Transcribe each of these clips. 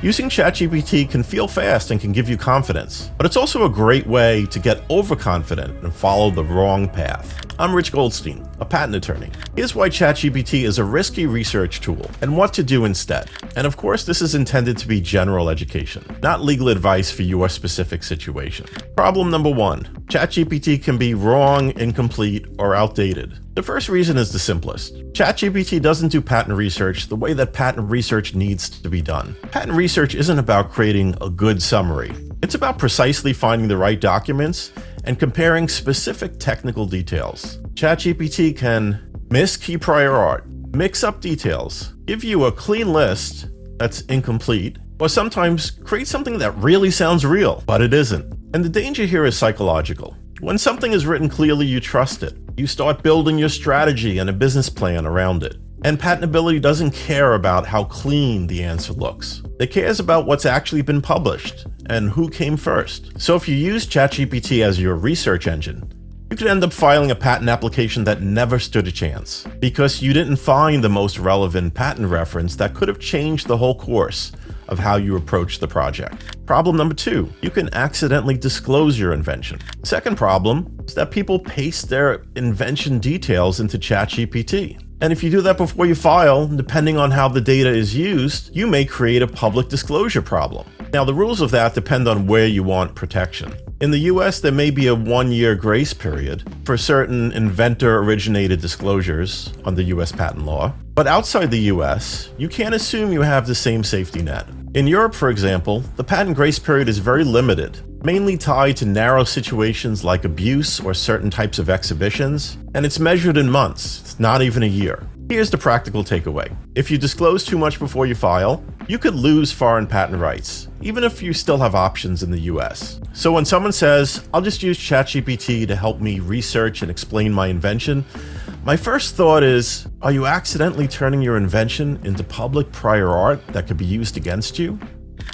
Using ChatGPT can feel fast and can give you confidence, but it's also a great way to get overconfident and follow the wrong path. I'm Rich Goldstein, a patent attorney. Here's why ChatGPT is a risky research tool and what to do instead. And of course, this is intended to be general education, not legal advice for your specific situation. Problem number 1, ChatGPT can be wrong, incomplete, or outdated. The first reason is the simplest. ChatGPT doesn't do patent research the way that patent research needs to be done. Patent research isn't about creating a good summary. It's about precisely finding the right documents and comparing specific technical details. ChatGPT can miss key prior art, mix up details, give you a clean list that's incomplete, or sometimes create something that really sounds real, but it isn't. And the danger here is psychological. When something is written clearly, you trust it. You start building your strategy and a business plan around it. And patentability doesn't care about how clean the answer looks. It cares about what's actually been published and who came first. So if you use ChatGPT as your research engine, you could end up filing a patent application that never stood a chance because you didn't find the most relevant patent reference that could have changed the whole course of how you approach the project. Problem number 2, you can accidentally disclose your invention. Second problem is that people paste their invention details into ChatGPT. And if you do that before you file, depending on how the data is used, you may create a public disclosure problem. Now, the rules of that depend on where you want protection. In the US, there may be a 1-year grace period for certain inventor-originated disclosures under US patent law. But outside the US, you can't assume you have the same safety net. In Europe, for example, the patent grace period is very limited, mainly tied to narrow situations like abuse or certain types of exhibitions, and it's measured in months, it's not even a year. Here's the practical takeaway. If you disclose too much before you file, you could lose foreign patent rights, even if you still have options in the US. So when someone says, I'll just use ChatGPT to help me research and explain my invention, my first thought is, are you accidentally turning your invention into public prior art that could be used against you?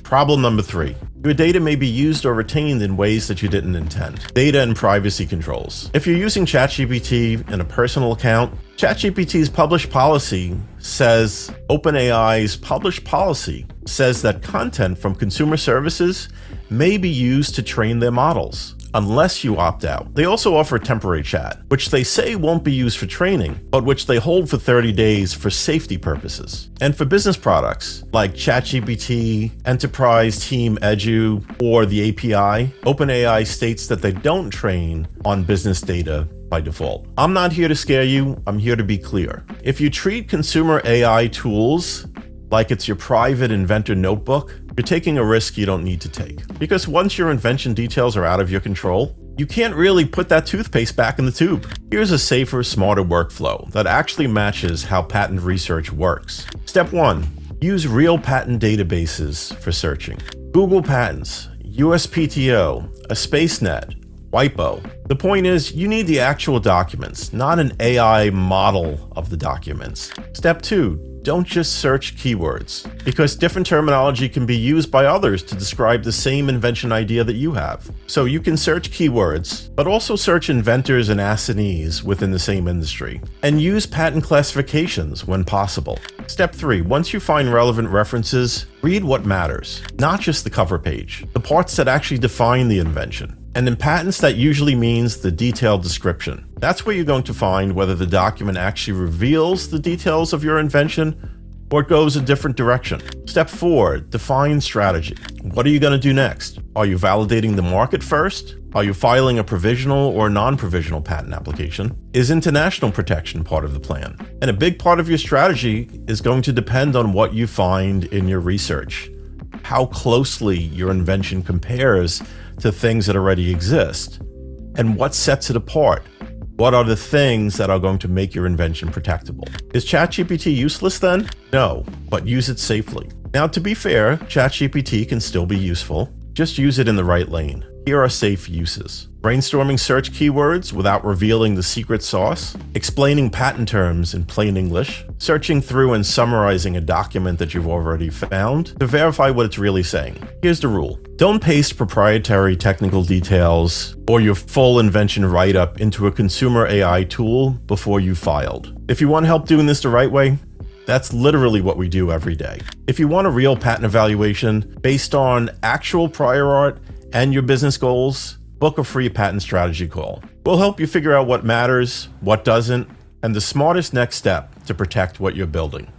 Problem number 3. Your data may be used or retained in ways that you didn't intend. Data and privacy controls. If you're using ChatGPT in a personal account, ChatGPT's published policy says, OpenAI's published policy says that content from consumer services may be used to train their models, unless you opt out. They also offer temporary chat, which they say won't be used for training, but which they hold for 30 days for safety purposes. And for business products like ChatGPT, Enterprise Team Edu, or the API, OpenAI states that they don't train on business data by default. I'm not here to scare you, I'm here to be clear. If you treat consumer AI tools like it's your private inventor notebook, you're taking a risk you don't need to take. Because once your invention details are out of your control, you can't really put that toothpaste back in the tube. Here's a safer, smarter workflow that actually matches how patent research works. Step 1, use real patent databases for searching. Google Patents, USPTO, a SpaceNet, WIPO. The point is, you need the actual documents, not an AI model of the documents. Step 2, don't just search keywords, because different terminology can be used by others to describe the same invention idea that you have. So you can search keywords, but also search inventors and assignees within the same industry, and use patent classifications when possible. Step 3, once you find relevant references, read what matters, not just the cover page, the parts that actually define the invention. And in patents, that usually means the detailed description. That's where you're going to find whether the document actually reveals the details of your invention or it goes a different direction. Step 4, define strategy. What are you going to do next? Are you validating the market first? Are you filing a provisional or non-provisional patent application? Is international protection part of the plan? And a big part of your strategy is going to depend on what you find in your research, how closely your invention compares to things that already exist, and what sets it apart. What are the things that are going to make your invention protectable? Is ChatGPT useless then? No, but use it safely. Now, to be fair, ChatGPT can still be useful. Just use it in the right lane. Here are safe uses. Brainstorming search keywords without revealing the secret sauce, explaining patent terms in plain English, searching through and summarizing a document that you've already found to verify what it's really saying. Here's the rule. Don't paste proprietary technical details or your full invention write-up into a consumer AI tool before you filed. If you want help doing this the right way, That's literally what we do every day. If you want a real patent evaluation based on actual prior art and your business goals, book a free patent strategy call. We'll help you figure out what matters, what doesn't, and the smartest next step to protect what you're building.